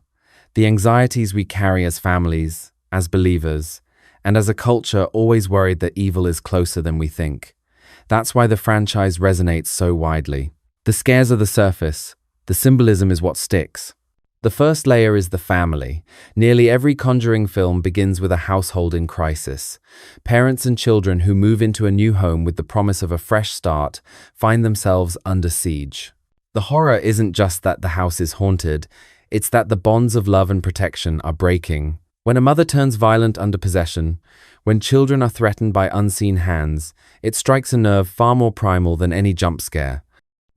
The anxieties we carry as families, as believers, and as a culture always worried that evil is closer than we think. That's why the franchise resonates so widely. The scares are the surface. The symbolism is what sticks. The first layer is the family. Nearly every Conjuring film begins with a household in crisis. Parents and children who move into a new home with the promise of a fresh start find themselves under siege. The horror isn't just that the house is haunted, it's that the bonds of love and protection are breaking. When a mother turns violent under possession, when children are threatened by unseen hands, it strikes a nerve far more primal than any jump scare.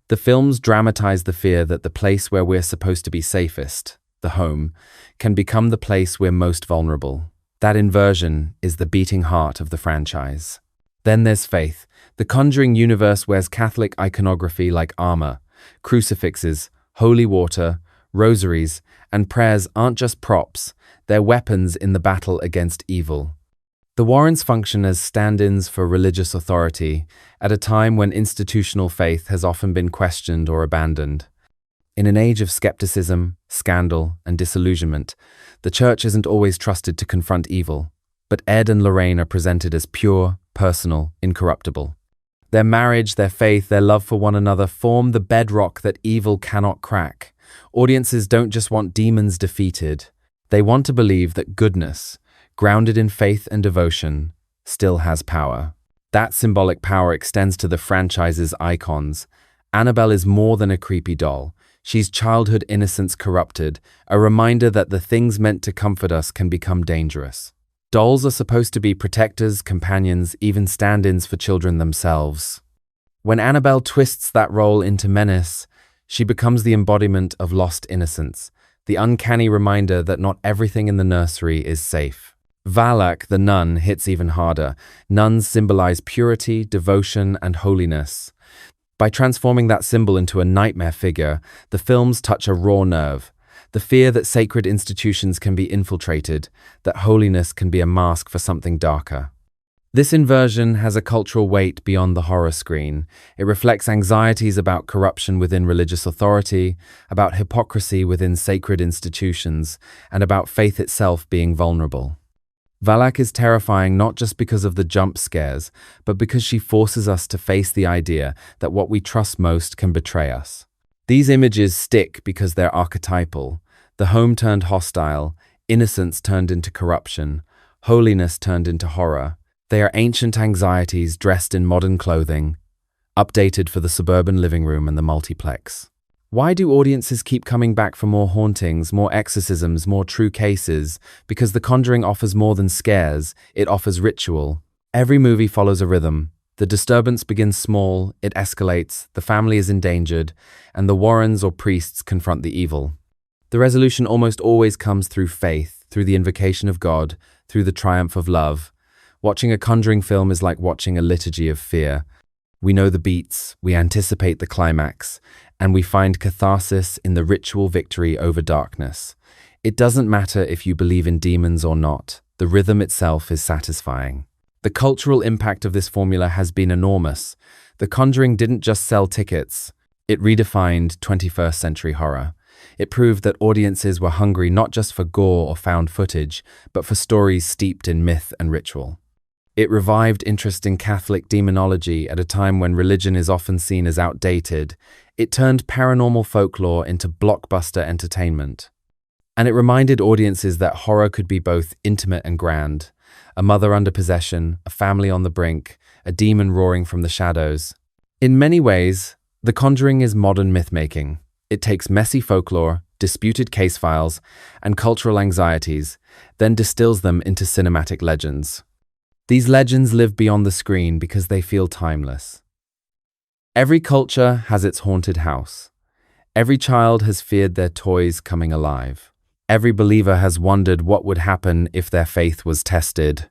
The films dramatize the fear that the place where we're supposed to be safest, the home, can become the place we're most vulnerable. That inversion is the beating heart of the franchise. Then there's faith. The Conjuring universe wears Catholic iconography like armor. Crucifixes, holy water, rosaries, and prayers aren't just props, they're weapons in the battle against evil. The Warrens function as stand-ins for religious authority at a time when institutional faith has often been questioned or abandoned. In an age of skepticism, scandal, and disillusionment, the church isn't always trusted to confront evil, but Ed and Lorraine are presented as pure, personal, incorruptible. Their marriage, their faith, their love for one another form the bedrock that evil cannot crack. Audiences don't just want demons defeated, they want to believe that goodness, grounded in faith and devotion, still has power. That symbolic power extends to the franchise's icons. Annabelle is more than a creepy doll. She's childhood innocence corrupted, a reminder that the things meant to comfort us can become dangerous. Dolls are supposed to be protectors, companions, even stand-ins for children themselves. When Annabelle twists that role into menace, she becomes the embodiment of lost innocence, the uncanny reminder that not everything in the nursery is safe. Valak, the nun, hits even harder. Nuns symbolize purity, devotion, and holiness. By transforming that symbol into a nightmare figure, the films touch a raw nerve. The fear that sacred institutions can be infiltrated, that holiness can be a mask for something darker. This inversion has a cultural weight beyond the horror screen. It reflects anxieties about corruption within religious authority, about hypocrisy within sacred institutions, and about faith itself being vulnerable. Valac is terrifying not just because of the jump scares, but because she forces us to face the idea that what we trust most can betray us. These images stick because they're archetypal. The home turned hostile, innocence turned into corruption, holiness turned into horror. They are ancient anxieties dressed in modern clothing, updated for the suburban living room and the multiplex. Why do audiences keep coming back for more hauntings, more exorcisms, more true cases? Because The Conjuring offers more than scares, it offers ritual. Every movie follows a rhythm. The disturbance begins small, it escalates, the family is endangered, and the Warrens or priests confront the evil. The resolution almost always comes through faith, through the invocation of God, through the triumph of love. Watching a Conjuring film is like watching a liturgy of fear. We know the beats, we anticipate the climax, and we find catharsis in the ritual victory over darkness. It doesn't matter if you believe in demons or not, the rhythm itself is satisfying. The cultural impact of this formula has been enormous. The Conjuring didn't just sell tickets, it redefined 21st century horror. It proved that audiences were hungry not just for gore or found footage, but for stories steeped in myth and ritual. It revived interest in Catholic demonology at a time when religion is often seen as outdated. It turned paranormal folklore into blockbuster entertainment. And it reminded audiences that horror could be both intimate and grand. A mother under possession, a family on the brink, a demon roaring from the shadows. In many ways, The Conjuring is modern mythmaking. It takes messy folklore, disputed case files, and cultural anxieties, then distills them into cinematic legends. These legends live beyond the screen because they feel timeless. Every culture has its haunted house. Every child has feared their toys coming alive. Every believer has wondered what would happen if their faith was tested.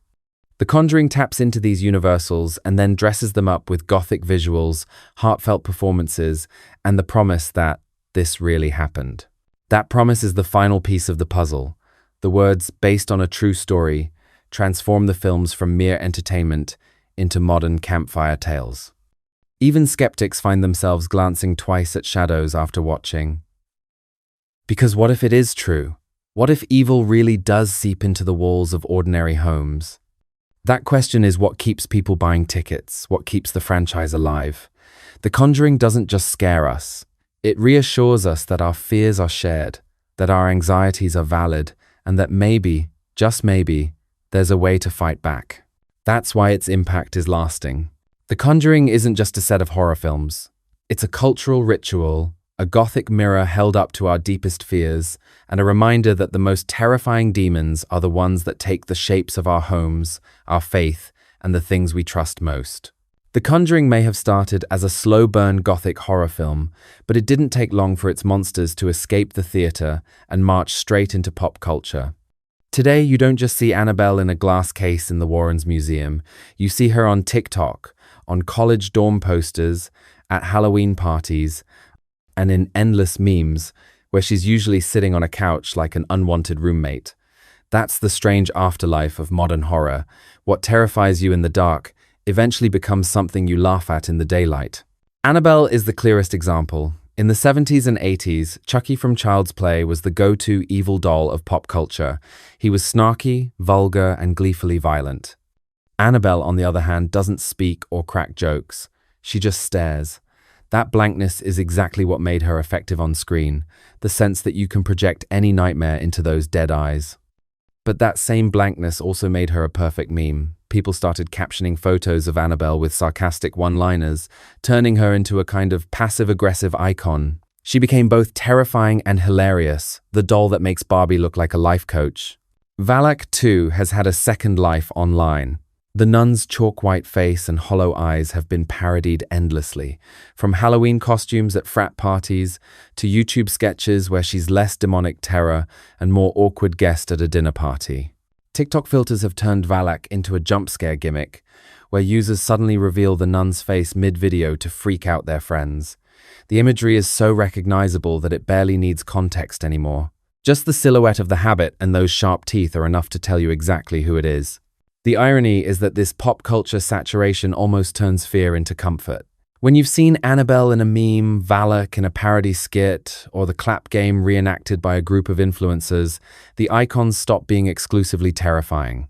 The Conjuring taps into these universals and then dresses them up with gothic visuals, heartfelt performances, and the promise that, this really happened. That promise is the final piece of the puzzle. The words, based on a true story, transform the films from mere entertainment into modern campfire tales. Even skeptics find themselves glancing twice at shadows after watching. Because what if it is true? What if evil really does seep into the walls of ordinary homes? That question is what keeps people buying tickets, what keeps the franchise alive. The Conjuring doesn't just scare us. It reassures us that our fears are shared, that our anxieties are valid, and that maybe, just maybe, there's a way to fight back. That's why its impact is lasting. The Conjuring isn't just a set of horror films. It's a cultural ritual, a gothic mirror held up to our deepest fears, and a reminder that the most terrifying demons are the ones that take the shapes of our homes, our faith, and the things we trust most. The Conjuring may have started as a slow-burn gothic horror film, but it didn't take long for its monsters to escape the theater and march straight into pop culture. Today, you don't just see Annabelle in a glass case in the Warrens Museum. You see her on TikTok, on college dorm posters, at Halloween parties, and in endless memes, where she's usually sitting on a couch like an unwanted roommate. That's the strange afterlife of modern horror. What terrifies you in the dark eventually becomes something you laugh at in the daylight. Annabelle is the clearest example. In the 70s and 80s, Chucky from Child's Play was the go-to evil doll of pop culture. He was snarky, vulgar, and gleefully violent. Annabelle, on the other hand, doesn't speak or crack jokes. She just stares. That blankness is exactly what made her effective on screen, the sense that you can project any nightmare into those dead eyes. But that same blankness also made her a perfect meme. People started captioning photos of Annabelle with sarcastic one-liners, turning her into a kind of passive-aggressive icon. She became both terrifying and hilarious, the doll that makes Barbie look like a life coach. Valak, too, has had a second life online. The nun's chalk-white face and hollow eyes have been parodied endlessly, from Halloween costumes at frat parties to YouTube sketches where she's less demonic terror and more awkward guest at a dinner party. TikTok filters have turned Valac into a jump scare gimmick, where users suddenly reveal the nun's face mid-video to freak out their friends. The imagery is so recognizable that it barely needs context anymore. Just the silhouette of the habit and those sharp teeth are enough to tell you exactly who it is. The irony is that this pop culture saturation almost turns fear into comfort. When you've seen Annabelle in a meme, Valak in a parody skit, or the clap game reenacted by a group of influencers, the icons stop being exclusively terrifying.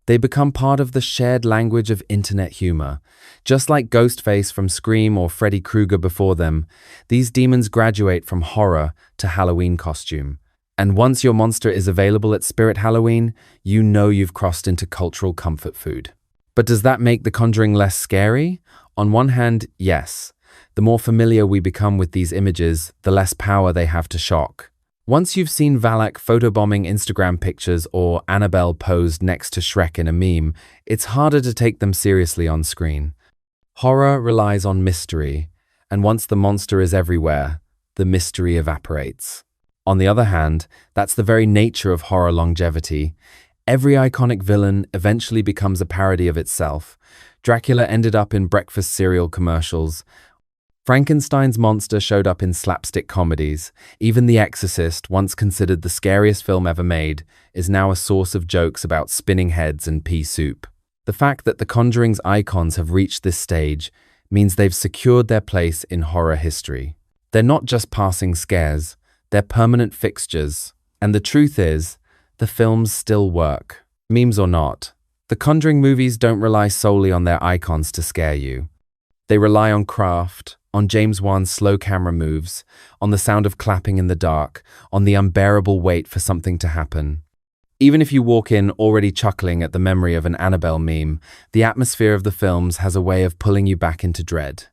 They become part of the shared language of internet humor. Just like Ghostface from Scream or Freddy Krueger before them, these demons graduate from horror to Halloween costume. And once your monster is available at Spirit Halloween, you know you've crossed into cultural comfort food. But does that make The Conjuring less scary? On one hand, yes. The more familiar we become with these images, the less power they have to shock. Once you've seen Valak photobombing Instagram pictures or Annabelle posed next to Shrek in a meme, it's harder to take them seriously on screen. Horror relies on mystery, and once the monster is everywhere, the mystery evaporates. On the other hand, that's the very nature of horror longevity. Every iconic villain eventually becomes a parody of itself. Dracula ended up in breakfast cereal commercials. Frankenstein's monster showed up in slapstick comedies. Even The Exorcist, once considered the scariest film ever made, is now a source of jokes about spinning heads and pea soup. The fact that The Conjuring's icons have reached this stage means they've secured their place in horror history. They're not just passing scares. They're permanent fixtures. And the truth is, the films still work. Memes or not. The Conjuring movies don't rely solely on their icons to scare you. They rely on craft, on James Wan's slow camera moves, on the sound of clapping in the dark, on the unbearable wait for something to happen. Even if you walk in already chuckling at the memory of an Annabelle meme, the atmosphere of the films has a way of pulling you back into dread.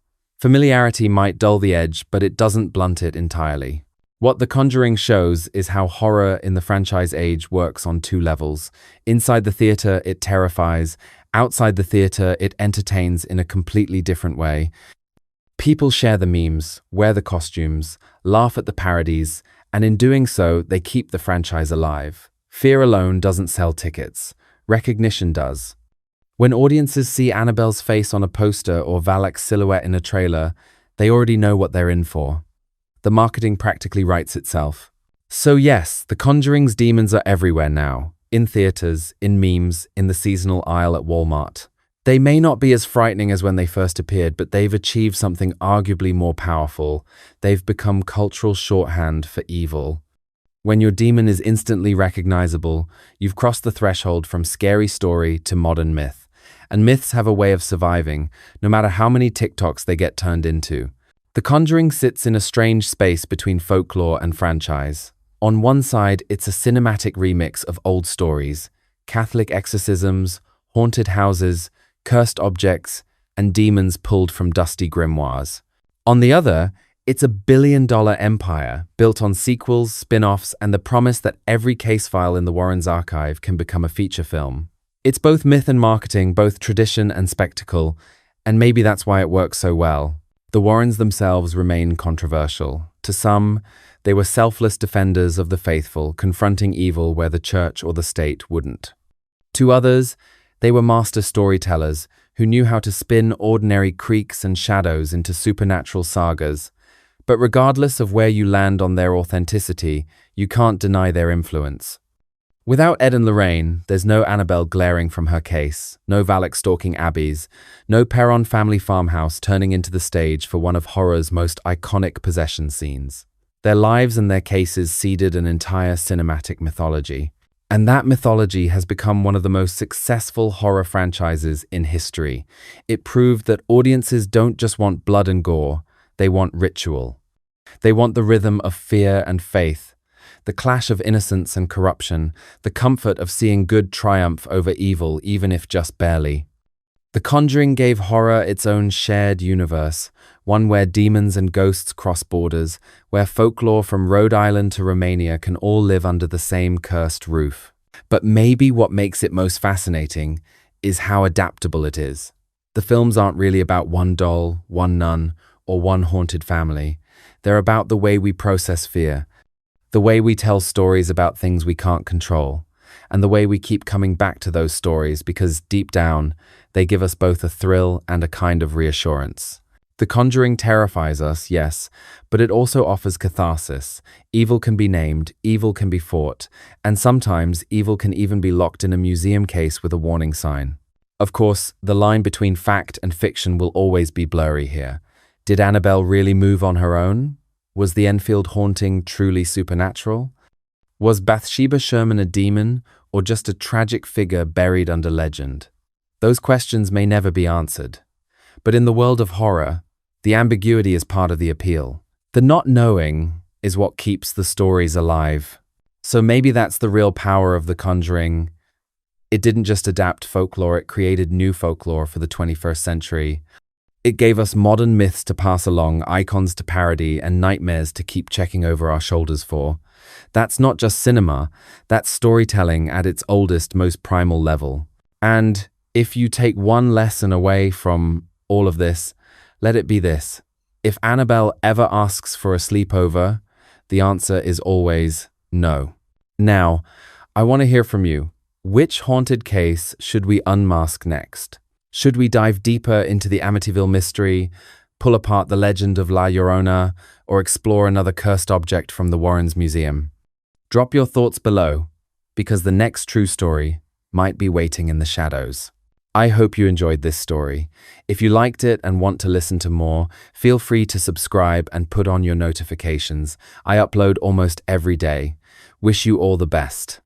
Familiarity might dull the edge, but it doesn't blunt it entirely. What The Conjuring shows is how horror in the franchise age works on two levels. Inside the theater, it terrifies. Outside the theater, it entertains in a completely different way. People share the memes, wear the costumes, laugh at the parodies, and in doing so, they keep the franchise alive. Fear alone doesn't sell tickets. Recognition does. When audiences see Annabelle's face on a poster or Valak's silhouette in a trailer, they already know what they're in for. The marketing practically writes itself. So yes, The Conjuring's demons are everywhere now. In theaters, in memes, in the seasonal aisle at Walmart. They may not be as frightening as when they first appeared, but they've achieved something arguably more powerful. They've become cultural shorthand for evil. When your demon is instantly recognizable, you've crossed the threshold from scary story to modern myth. And myths have a way of surviving, no matter how many TikToks they get turned into. The Conjuring sits in a strange space between folklore and franchise. On one side, it's a cinematic remix of old stories, Catholic exorcisms, haunted houses, cursed objects, and demons pulled from dusty grimoires. On the other, it's a billion-dollar empire built on sequels, spin-offs, and the promise that every case file in the Warrens' archive can become a feature film. It's both myth and marketing, both tradition and spectacle, and maybe that's why it works so well. The Warrens themselves remain controversial. To some, they were selfless defenders of the faithful, confronting evil where the church or the state wouldn't. To others, they were master storytellers who knew how to spin ordinary creaks and shadows into supernatural sagas. But regardless of where you land on their authenticity, you can't deny their influence. Without Ed and Lorraine, there's no Annabelle glaring from her case, no Valac stalking abbeys, no Perron family farmhouse turning into the stage for one of horror's most iconic possession scenes. Their lives and their cases seeded an entire cinematic mythology. And that mythology has become one of the most successful horror franchises in history. It proved that audiences don't just want blood and gore, they want ritual. They want the rhythm of fear and faith, the clash of innocence and corruption, the comfort of seeing good triumph over evil, even if just barely. The Conjuring gave horror its own shared universe, one where demons and ghosts cross borders, where folklore from Rhode Island to Romania can all live under the same cursed roof. But maybe what makes it most fascinating is how adaptable it is. The films aren't really about one doll, one nun, or one haunted family. They're about the way we process fear, the way we tell stories about things we can't control, and the way we keep coming back to those stories because deep down, they give us both a thrill and a kind of reassurance. The Conjuring terrifies us, yes, but it also offers catharsis. Evil can be named, evil can be fought, and sometimes evil can even be locked in a museum case with a warning sign. Of course, the line between fact and fiction will always be blurry here. Did Annabelle really move on her own? Was the Enfield haunting truly supernatural? Was Bathsheba Sherman a demon, or just a tragic figure buried under legend? Those questions may never be answered. But in the world of horror, the ambiguity is part of the appeal. The not knowing is what keeps the stories alive. So maybe that's the real power of The Conjuring. It didn't just adapt folklore, it created new folklore for the 21st century. It gave us modern myths to pass along, icons to parody, and nightmares to keep checking over our shoulders for. That's not just cinema, that's storytelling at its oldest, most primal level. And if you take one lesson away from all of this, let it be this. If Annabelle ever asks for a sleepover, the answer is always no. Now, I want to hear from you. Which haunted case should we unmask next? Should we dive deeper into the Amityville mystery, pull apart the legend of La Llorona, or explore another cursed object from the Warrens Museum? Drop your thoughts below, because the next true story might be waiting in the shadows. I hope you enjoyed this story. If you liked it and want to listen to more, feel free to subscribe and put on your notifications. I upload almost every day. Wish you all the best.